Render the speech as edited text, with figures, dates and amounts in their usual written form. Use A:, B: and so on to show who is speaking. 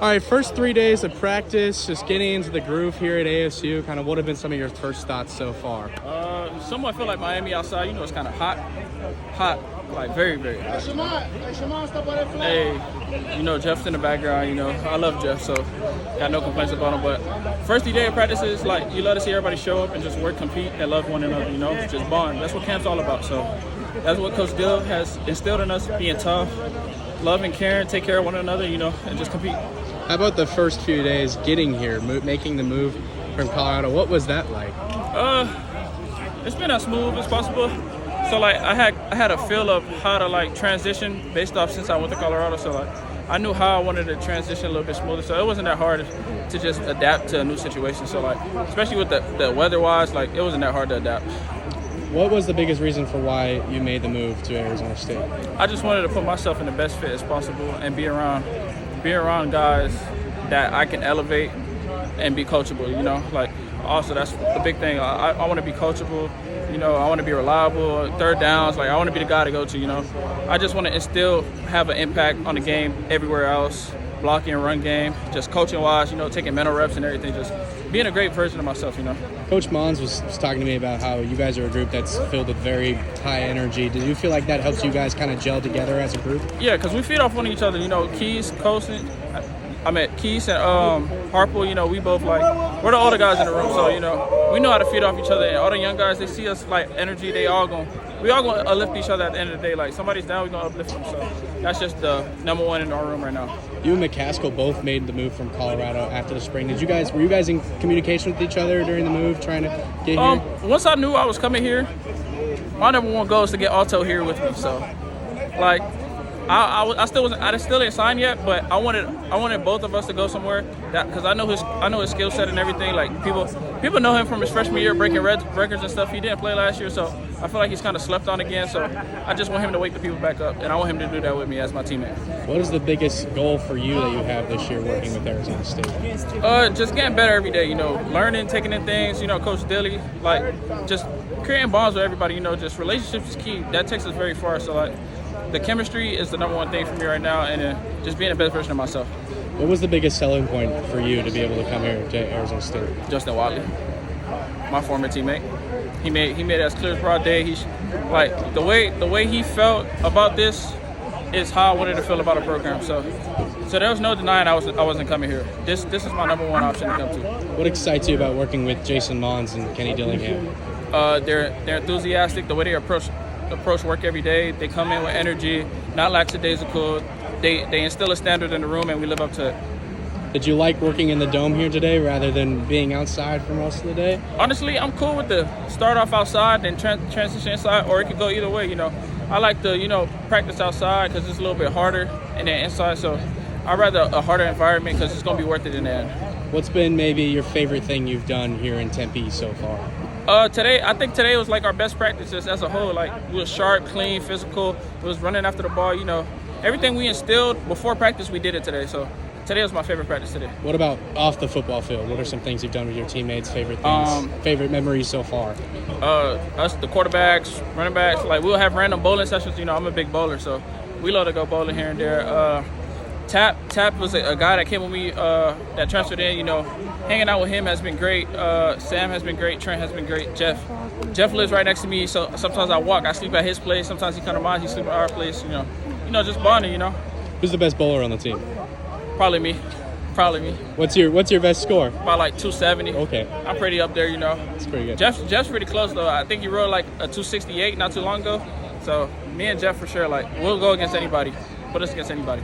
A: All right, first 3 days of practice, just getting into the groove here at ASU. Kind of what have been some of your first thoughts so far?
B: Somewhat feel like Miami outside. You know, it's kind of hot, like very, very hot. Hey, you know, Jeff's in the background. You know, I love Jeff, so got no complaints about him. But first 3 day of practice is like you love to see everybody show up and just work, compete, and love one another. You know, just bond. That's what camp's all about. So that's what Coach Dill has instilled in us: being tough, love and caring, take care of one another. You know, and just compete.
A: How about the first few days getting here, making the move from Colorado? What was that like?
B: It's been as smooth as possible. So like I had a feel of how to like transition based off since I went to Colorado. So like I knew how I wanted to transition a little bit smoother. So it wasn't that hard to just adapt to a new situation. So like especially with the weather-wise, like it wasn't that hard to adapt.
A: What was the biggest reason for why you made the move to Arizona State?
B: I just wanted to put myself in the best fit as possible and be around guys that I can elevate and be coachable, you know, like also that's the big thing. I want to be coachable, you know, I want to be reliable, third downs, like I want to be the guy to go to, you know. I just want to have an impact on the game everywhere else, blocking and run game, just coaching wise, you know, taking mental reps and everything, just being a great version of myself, you know.
A: Coach Mons was talking to me about how you guys are a group that's filled with very high energy. Did you feel like that helps you guys kind of gel together as a group?
B: Yeah, because we feed off one each other, you know. Keys and Harple, you know, we both like, we're the older guys in the room, so, you know, we know how to feed off each other. And all the young guys, they see us like energy, we all gonna uplift each other at the end of the day. Like somebody's down, we're gonna uplift them. So that's just the number one in our room right now.
A: You and McCaskill both made the move from Colorado after the spring. Were you guys in communication with each other during the move, trying to get here?
B: Once I knew I was coming here, my number one goal is to get Alto here with me. So, like, I still didn't sign yet, but I wanted both of us to go somewhere because I know his skill set and everything. Like people know him from his freshman year, breaking records and stuff. He didn't play last year, so I feel like he's kind of slept on again. So I just want him to wake the people back up, and I want him to do that with me as my teammate.
A: What is the biggest goal for you that you have this year working with Arizona State?
B: Just getting better every day. You know, learning, taking in things. You know, Coach Dilly, like just creating bonds with everybody. You know, just relationships is key. That takes us very far. So like. The chemistry is the number one thing for me right now, and just being the best version of myself.
A: What was the biggest selling point for you to be able to come here to Arizona State?
B: Justin Watley, my former teammate. He made it as clear as broad day. He's like the way he felt about this is how I wanted to feel about a program. So there was no denying I wasn't coming here. This is my number one option to come to.
A: What excites you about working with Jason Mons and Kenny Dillingham?
B: They're enthusiastic. The way they approach work every day. They come in with energy, not lackadaisical. They instill a standard in the room, and we live up to it.
A: Did you like working in the dome here today rather than being outside for most of the day?
B: Honestly, I'm cool with the start off outside and transition inside, or it could go either way. You know, I like to practice outside because it's a little bit harder, and then inside. So I'd rather a harder environment because it's gonna be worth it in the end.
A: What's been maybe your favorite thing you've done here in Tempe so far?
B: I think today was like our best practices as a whole. Like we was sharp, clean, physical. It was running after the ball. You know, everything we instilled before practice, we did it today. So today was my favorite practice today.
A: What about off the football field? What are some things you've done with your teammates? Favorite things? Favorite memories so far?
B: Us, the quarterbacks, running backs. Like we'll have random bowling sessions. You know, I'm a big bowler, so we love to go bowling here and there. Tap was a guy that came with me that transferred in. You know, hanging out with him has been great. Sam has been great. Trent has been great. Jeff lives right next to me, so sometimes I walk. I sleep at his place. Sometimes he come to mine. He sleep at our place. You know, just bonding. You know.
A: Who's the best bowler on the team?
B: Probably me.
A: What's your best score?
B: About like 270.
A: Okay.
B: I'm pretty up there. You know.
A: That's pretty good.
B: Jeff's pretty close though. I think he rode like a 268 not too long ago. So me and Jeff for sure. Like we'll go against anybody. Put us against anybody.